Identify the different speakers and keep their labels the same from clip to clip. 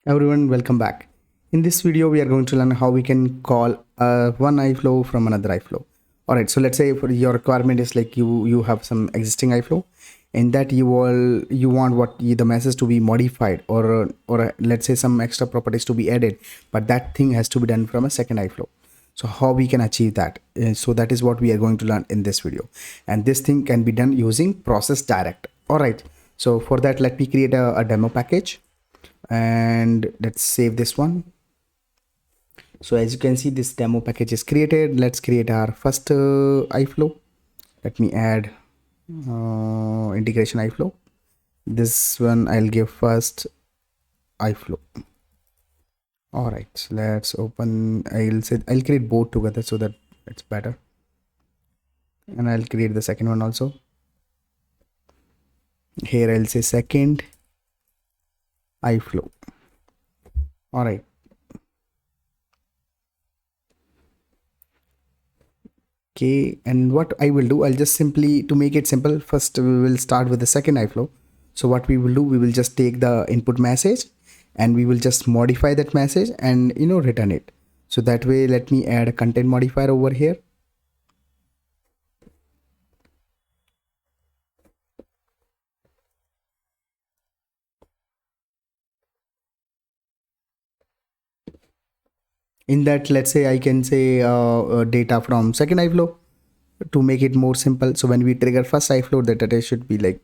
Speaker 1: Everyone, welcome back. In this video, we are going to learn how we can call one iFlow from another iFlow. All right, so let's say for your requirement is like you have some existing iFlow, in that you want the message to be modified or let's say some extra properties to be added, but that thing has to be done from a second iFlow. So how we can achieve that? So that is what we are going to learn in this video, and this thing can be done using process direct. All right, so for that, let me create a demo package and let's save this one. So as you can see, this demo package is created. Let's create our first iFlow. Let me add integration iFlow. This one I'll give first iFlow. All right, so let's open. I'll create both together so that it's better, and I'll create the second one also. Here I'll say second iFlow. All right. Okay, and what I will do, I'll just simply, to make it simple, first we will start with the second iFlow. So what we will do, we will just take the input message and we will just modify that message and return it. So that way, let me add a content modifier over here. In that, let's say I can say data from second iFlow to make it more simple. So when we trigger first iFlow, the data should be like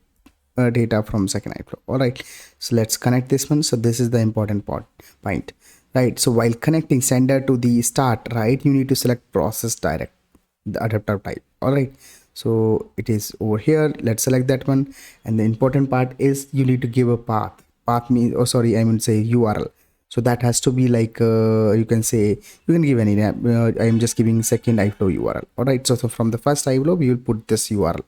Speaker 1: data from second iFlow. All right, so let's connect this one. So this is the important point, right? So while connecting sender to the start, right, you need to select process direct, the adapter type. All right, so it is over here. Let's select that one, and the important part is you need to give a path means, oh sorry, I mean say URL. So that has to be like you can give any name. I am just giving second iFlow URL. All right, so from the first iFlow we will put this URL.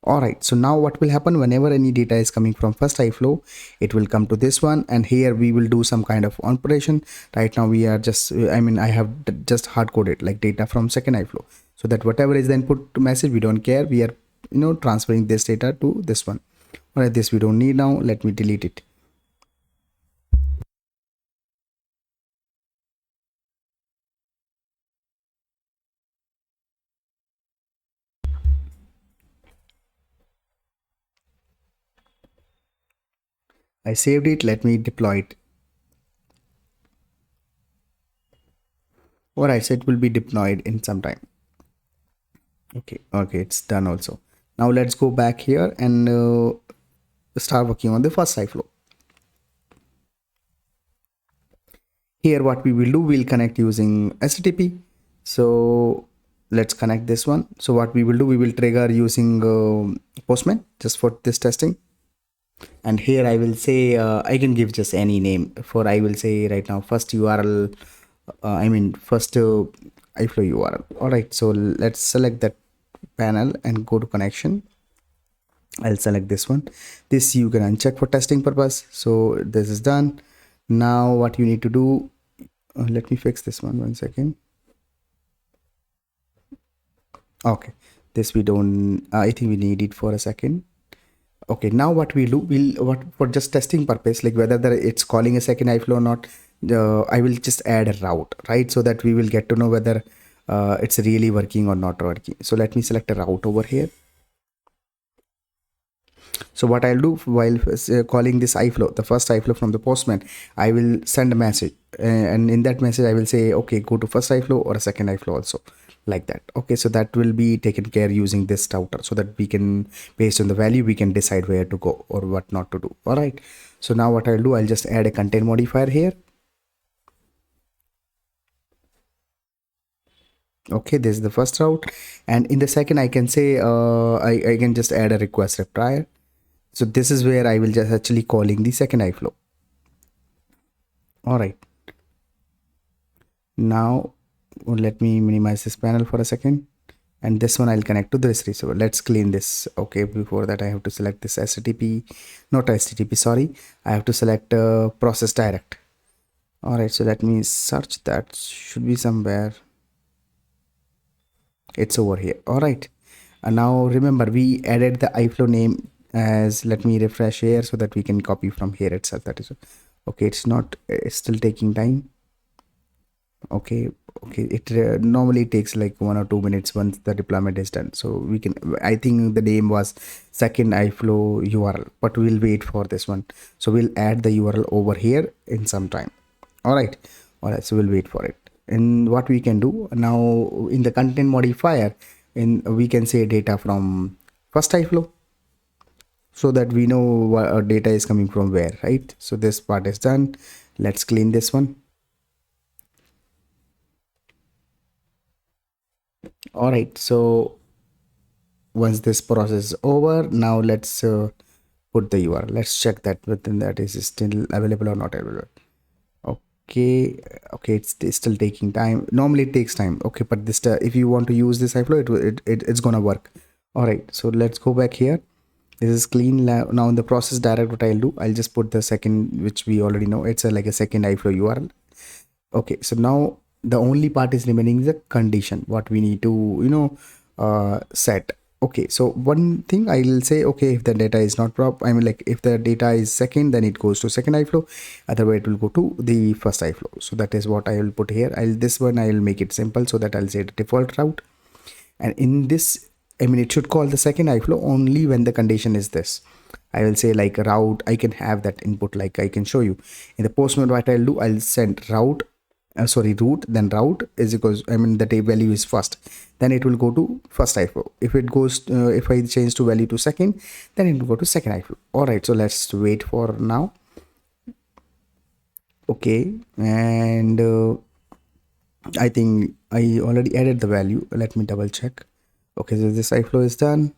Speaker 1: All right, so now what will happen, whenever any data is coming from first iFlow, it will come to this one, and here we will do some kind of operation. Right now we are just I have just hard coded like data from second iFlow, so that whatever is the input message, we don't care, we are transferring this data to this one. All right, this we don't need now. Let me delete it. I saved it. Let me deploy it. All right, so it will be deployed in some time. Okay, it's done also. Now let's go back here and start working on the first iFlow. Here what we will do, we'll connect using HTTP. So let's connect this one. So what we will do, we will trigger using Postman just for this testing. And here I will say I can give just any name for, I will say right now first URL, first iFlow URL. All right, so let's select that panel and go to connection. I'll select this one. This you can uncheck for testing purpose. So this is done. Now what you need to do, let me fix this one second. Okay, this we don't, I think we need it for a second. Okay, now what we do, for just testing purpose, like whether it's calling a second iFlow or not, I will just add a route, right? So that we will get to know whether it's really working or not working. So let me select a route over here. So what I'll do while calling this iFlow, the first iFlow from the Postman, I will send a message, and in that message I will say, okay, go to first iFlow or a second iFlow also, like that. Okay, so that will be taken care using this router, so that we can, based on the value, we can decide where to go or what not to do. All right, so now what I'll do, I'll just add a content modifier here. Okay, this is the first route, and in the second I can say I can just add a request replier. So this is where I will just actually calling the second iFlow. All right, now let me minimize this panel for a second, and this one I'll connect to this receiver. Let's clean this. Okay, before that I have to select this HTTP, not HTTP, sorry, I have to select process direct. All right, so let me search, that should be somewhere, it's over here. All right, and now remember we added the iFlow name as, let me refresh here so that we can copy from here itself. That is Okay, it's still taking time. Okay, okay, it normally takes like 1 or 2 minutes once the deployment is done. So we can, I think the name was second iFlow URL, but we'll wait for this one. So we'll add the URL over here in some time. All right, so we'll wait for it. And what we can do now in the content modifier, in we can say data from first iFlow, so that we know what our data is coming from where, right? So this part is done. Let's clean this one. All right, so once this process is over, now let's put the URL. Let's check that within that is still available or not available. Okay, okay, it's still taking time. Normally it takes time. Okay, but this if you want to use this iFlow, it's gonna work. All right, so let's go back here. This is clean. Now in the process direct, what I'll do, I'll just put the second, which we already know. It's like a second iFlow URL. Okay, so now the only part is remaining is the condition, what we need to set. Okay, so one thing I'll say, okay, if the data is not prop, I mean, like if the data is second, then it goes to second iFlow, otherwise it will go to the first iFlow. So that is what I will put here. This one I'll make it simple, so that I'll say the default route. And in this, I mean, it should call the second iFlow only when the condition is this. I will say like route, I can have that input, like I can show you in the postman. What I'll do, I'll send route, root, then route is equals, I mean, the value is first, then it will go to first iFlow. If it goes if I change to value to second, then it will go to second iFlow. All right, so let's wait for now. Okay, and I think I already added the value. Let me double check. Okay, so this iFlow is done.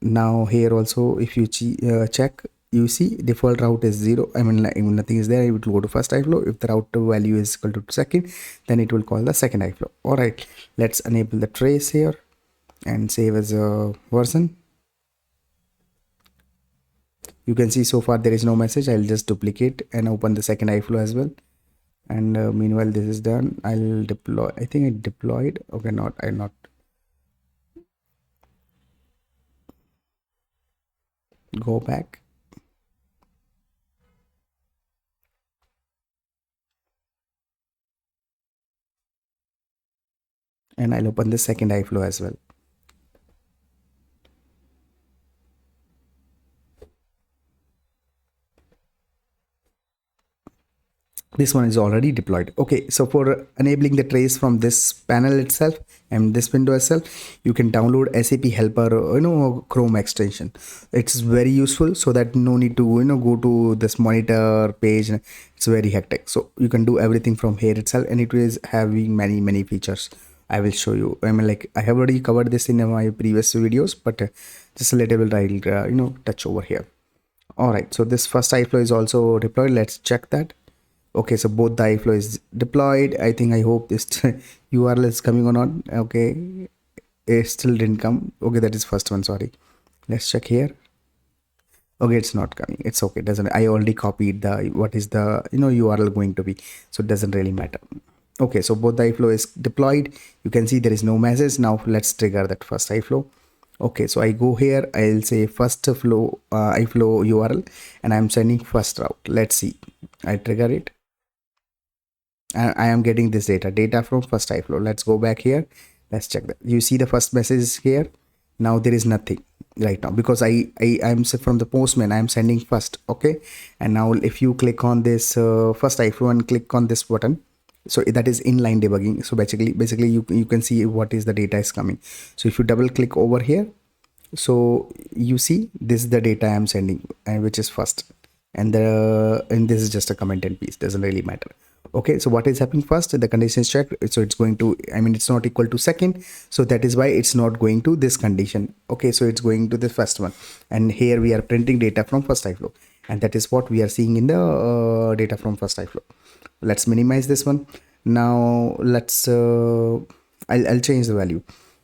Speaker 1: Now here also, if you check, you see default route is 0. I mean, like, nothing is there. It will go to first iFlow. If the route value is equal to second, then it will call the second iFlow. All right, let's enable the trace here and save as a version. You can see so far there is no message. I'll just duplicate and open the second iFlow as well. And meanwhile this is done. I'll deploy. I think I deployed. Okay, I'll not go back. And I'll open the second iFlow as well. This one is already deployed. Okay, so for enabling the trace from this panel itself and this window itself, you can download SAP helper, Chrome extension. It's very useful, so that no need to go to this monitor page. It's very hectic, so you can do everything from here itself, and it is having many features. I will show you. I mean, like I have already covered this in my previous videos, but just a little bit I'll touch over here. All right, so this first iFlow is also deployed. Let's check that. Okay, so both the iFlow is deployed. I hope this URL is coming or not. Okay, it still didn't come. Okay, that is first one, sorry. Let's check here. Okay, it's not coming. It's okay, doesn't, I already copied the what is the URL going to be, so it doesn't really matter. Okay, so both the iFlow is deployed. You can see there is no message. Now let's trigger that first iFlow. Okay, so I go here, I'll say first flow iFlow URL, and I'm sending first route. Let's see, I trigger it and I am getting this data from first iFlow. Let's go back here. Let's check that. You see the first message here. Now there is nothing right now because I'm from the postman. I'm sending first. Okay, and now if you click on this first iFlow and click on this button, so that is inline debugging. So basically you can see what is the data is coming. So if you double click over here, so you see this is the data I'm sending, and which is first, and this is just a comment and piece, doesn't really matter. Okay, so what is happening first, the condition is checked, so it's going to, I mean, it's not equal to second, so that is why it's not going to this condition. Okay, so it's going to the first one, and here we are printing data from first iFlow, and that is what we are seeing in the data from first iFlow. Let's minimize this one. Now let's I'll change the value.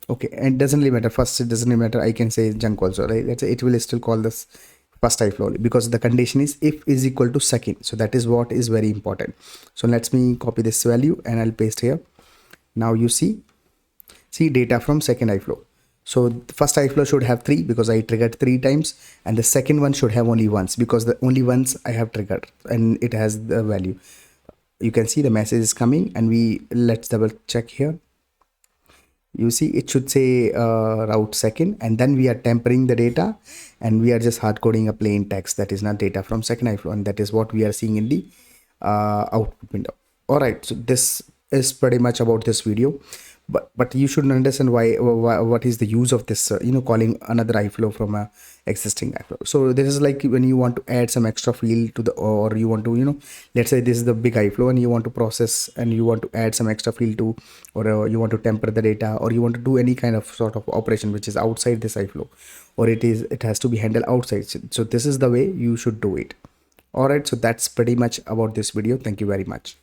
Speaker 1: Okay, and it doesn't really matter. First, it doesn't really matter. I can say junk also, right? Let's say it will still call this first iFlow because the condition is if is equal to second. So that is what is very important. So let me copy this value and I'll paste here. Now you see data from second iFlow. So the first iflow should have 3 because I triggered 3 times, and the second one should have only once because the only once I have triggered and it has the value. You can see the message is coming, and let's double check here. You see it should say route second, and then we are tempering the data, and we are just hard coding a plain text that is not data from second iflow, and that is what we are seeing in the output window. All right, so this is pretty much about this video, but you should understand why what is the use of this calling another iflow from a existing iflow. So this is like when you want to add some extra field to the, or you want to let's say this is the big iflow and you want to process and you want to add some extra field to, or you want to temper the data, or you want to do any kind of sort of operation which is outside this iflow, or it has to be handled outside. So this is the way you should do it. All right, so that's pretty much about this video. Thank you very much.